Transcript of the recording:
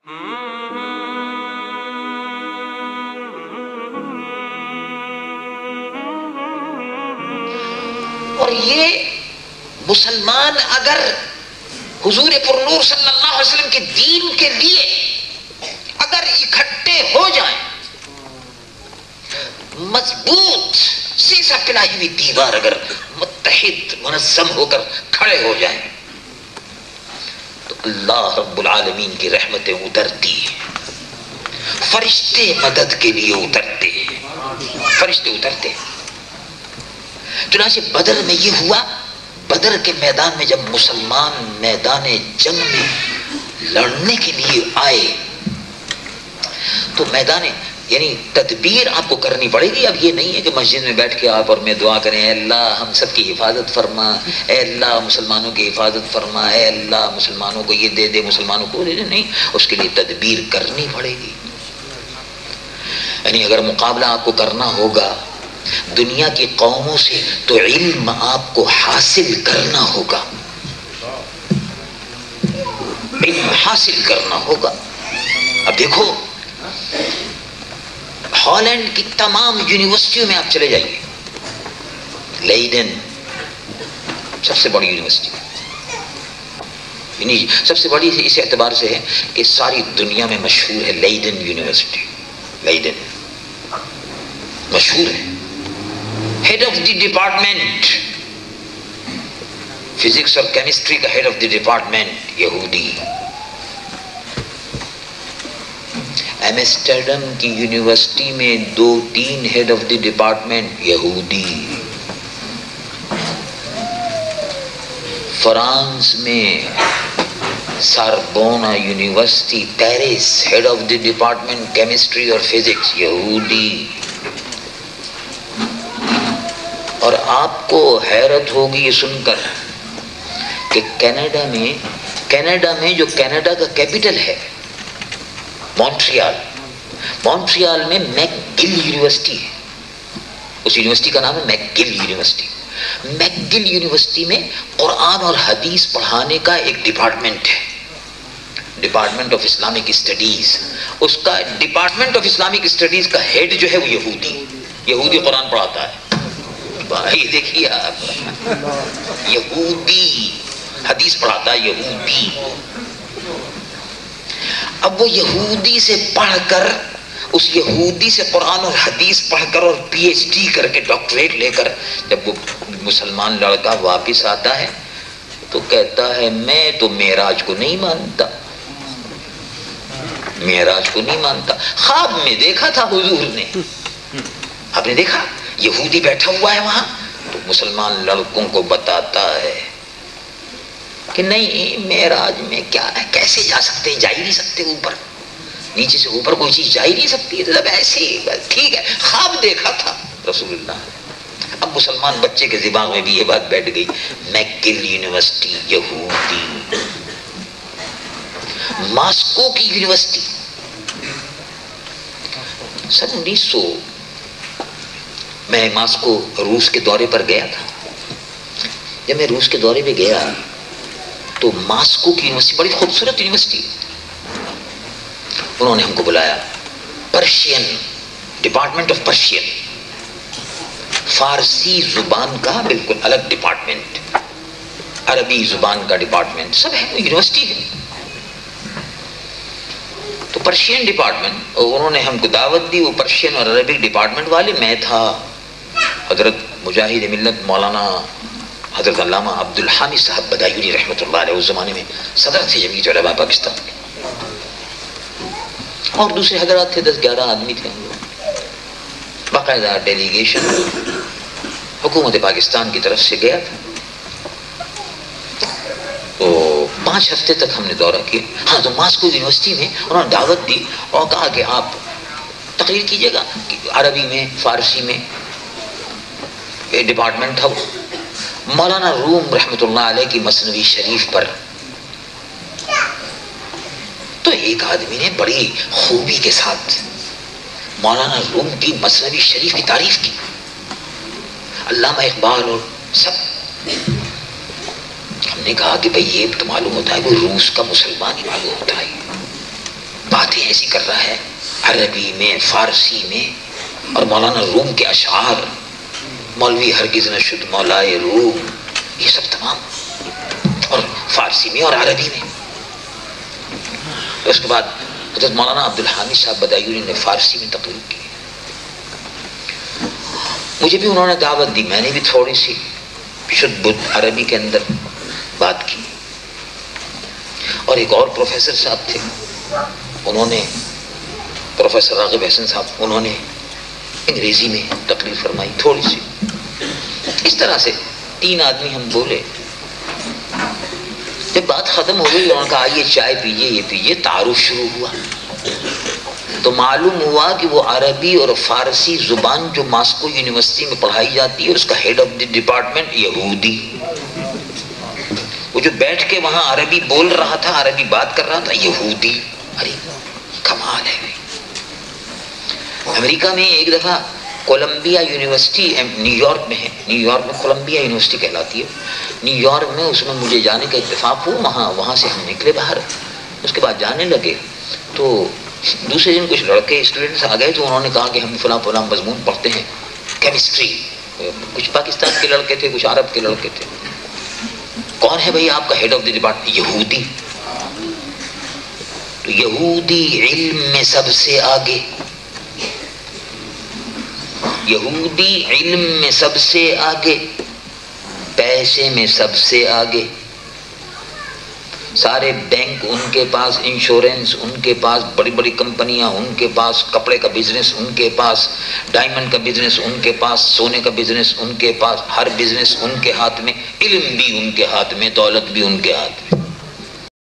اور یہ مسلمان اگر حضور پر نور صلی اللہ علیہ وسلم کے دین کے لیے اگر اکٹھے ہو جائیں، مضبوط سیسا پلائی ہوئی دیوار اگر متحد منظم ہو کر کھڑے ہو جائیں، تو اللہ رب العالمین کی رحمتیں اترتی ہیں، فرشتے مدد کے لیے اترتے ہیں، فرشتے اترتے ہیں۔ چنانچہ بدر میں یہ ہوا، بدر کے میدان میں جب مسلمان میدان جنگ میں لڑنے کے لیے آئے تو میدان یعنی تدبیر آپ کو کرنی پڑے گی۔ اب یہ نہیں ہے کہ مسجد میں بیٹھ کے آپ اور میں دعا کریں، اے اللہ ہم سب کی حفاظت فرما، اے اللہ مسلمانوں کی حفاظت فرما، اے اللہ مسلمانوں کو یہ دے دے، مسلمانوں کو دے دے، نہیں، اس کے لیے تدبیر کرنی پڑے گی۔ یعنی اگر مقابلہ آپ کو کرنا ہوگا دنیا کی قوموں سے تو علم آپ کو حاصل کرنا ہوگا، علم حاصل کرنا ہوگا۔ اب دیکھو ہالینڈ کی تمام یونیورسٹیوں میں آپ چلے جائیے، لیڈن سب سے بڑی یونیورسٹی، یعنی سب سے بڑی اس اعتبار سے ہے کہ ساری دنیا میں مشہور ہے، لیڈن یونیورسٹی، لیڈن مشہور ہے۔ Head of the department physics اور کیمسٹری کا ہیڈ آف دی ڈپارٹمنٹ یہودی۔ ایمسٹرڈم کی یونیورسٹی میں 2-3 ہیڈ آف دی ڈپارٹمنٹ یہودی۔ فرانس میں Sorbonne university Paris head of the department chemistry اور فزکس یہودی۔ اور آپ کو حیرت ہوگی یہ سن کر کہ کینیڈا میں جو کینیڈا کا کیپٹل ہے مونٹریال میں میک گل یونیورسٹی ہے، اس یونیورسٹی کا نام ہے میک گل یونیورسٹی۔ میک گل یونیورسٹی میں قرآن اور حدیث پڑھانے کا ایک ڈپارٹمنٹ ہے، ڈپارٹمنٹ آف اسلامک اسٹڈیز۔ اس کا ڈپارٹمنٹ آف اسلامک اسٹڈیز کا ہیڈ جو ہے وہ یہودی قرآن پڑھاتا ہے۔ بھائی دیکھیے آپ، یہودی حدیث پڑھاتا ہے، یہودی۔ اب وہ یہودی سے پڑھ کر، اس یہودی سے قرآن اور حدیث پڑھ کر اور پی ایچ ڈی کر کے ڈاکٹریٹ لے کر جب وہ مسلمان لڑکا واپس آتا ہے تو کہتا ہے میں تو معراج کو نہیں مانتا، معراج کو نہیں مانتا، خواب میں دیکھا تھا حضور نے۔ آپ نے دیکھا یہودی بیٹھا ہوا ہے وہاں تو مسلمان لڑکوں کو بتاتا ہے کہ نہیں معراج میں کیا ہے، کیسے جا سکتے ہیں، جا ہی نہیں سکتے، اوپر نیچے سے اوپر کوئی چیز جا ہی نہیں سکتی، سب ایسے ہی، ٹھیک ہے خواب دیکھا تھا رسول اللہ۔ اب مسلمان بچے کے دماغ میں بھی یہ بات بیٹھ گئی، میکگل یونیورسٹی یہودی۔ ماسکو کی یونیورسٹی سن 1900 میں ماسکو روس کے دورے پر گیا تھا۔ جب میں روس کے دورے پہ گیا تو ماسکو کی یونیورسٹی بڑی خوبصورت یونیورسٹی، انہوں نے ہم کو بلایا، پرشین ڈپارٹمنٹ آف پرشین، فارسی زبان کا بالکل الگ ڈپارٹمنٹ، عربی زبان کا ڈپارٹمنٹ، سب ہے، یونیورسٹی ہے۔ تو پرشین ڈپارٹمنٹ، انہوں نے ہم کو دعوت دی، وہ پرشین اور عربک ڈپارٹمنٹ والے، میں تھا حضرت مجاہد ملت مولانا حضرت علامہ عبدالحامد صاحب بدایونی رحمۃ اللہ علیہ، اس زمانے میں صدر تھے جمعیت علماء پاکستان کے، اور دوسرے حضرات تھے، 10-11 آدمی تھے ہم لوگ۔ باقاعدہ ڈیلیگیشن حکومت پاکستان کی طرف سے گیا تھا، تو 5 ہفتے تک ہم نے دورہ کیا۔ ہاں تو ماسکو یونیورسٹی میں انہوں نے دعوت دی اور کہا کہ آپ تقریر کیجیے گا، عربی میں فارسی میں ڈپارٹمنٹ تھا۔ مولانا روم رحمۃ اللہ علیہ کی مثنوی شریف پر تو ایک آدمی نے بڑی خوبی کے ساتھ مولانا روم کی مثنوی شریف کی تعریف کی، علامہ اقبال اور سب۔ ہم نے کہا کہ بھئی یہ تو معلوم ہوتا ہے کوئی روس کا مسلمان ہی معلوم ہوتا ہے، باتیں ایسی کر رہا ہے عربی میں، فارسی میں، اور مولانا روم کے اشعار، مولوی ہرگز نہ شد مولائے روم، یہ سب تمام، اور فارسی میں اور عربی میں. اس کے بعد حضرت مولانا عبدالحامد صاحب بدایونی نے فارسی میں تقریر کی. مجھے بھی انہوں نے دعوت دی، میں نے بھی تھوڑی سی شد بدھ عربی کے اندر بات کی. اور ایک اور پروفیسر صاحب تھے، انہوں نے، پروفیسر راغب احسن صاحب، انہوں نے انگریزی میں تقریر فرمائی تھوڑی سی. اس طرح سے 3 آدمی ہم بولے. جب بات ختم ہو گئی، انہوں نے کہا آئیے چائے پیجیے، یہ پیجیے. تعارف شروع ہوا تو معلوم ہوا کہ وہ عربی اور فارسی زبان جو ماسکو یونیورسٹی میں پڑھائی جاتی ہے، اس کا ہیڈ آف دی ڈپارٹمنٹ یہودی. وہ جو بیٹھ کے وہاں عربی بول رہا تھا، عربی بات کر رہا تھا، یہودی. ارے کمال ہے. امریکہ میں ایک دفعہ کولمبیا یونیورسٹی نیو یارک میں ہے، نیو یارک میں کولمبیا یونیورسٹی کہلاتی ہے، نیو یارک میں، اس میں مجھے جانے کا اتفاق ہوا. وہاں سے ہم نکلے باہر. اس کے بعد جانے لگے تو دوسرے دن کچھ لڑکے اسٹوڈنٹس آ گئے، تو انہوں نے کہا کہ ہم فلاں فلاں مضمون پڑھتے ہیں، کیمسٹری. کچھ پاکستان کے لڑکے تھے، کچھ عرب کے لڑکے تھے. کون ہے بھائی آپ کا ہیڈ آف دی ڈپارٹمنٹ؟ یہودی. تو یہودی علم میں سب سے آگے، یہودی علم میں سب سے آگے، پیسے میں سب سے آگے. سارے بینک ان کے پاس، انشورنس ان کے پاس، بڑی بڑی کمپنیاں ان کے پاس، کپڑے کا بزنس ان کے پاس، ڈائمنڈ کا بزنس ان کے پاس، سونے کا بزنس ان کے پاس، ہر بزنس ان کے ہاتھ میں، علم بھی ان کے ہاتھ میں، دولت بھی ان کے ہاتھ میں.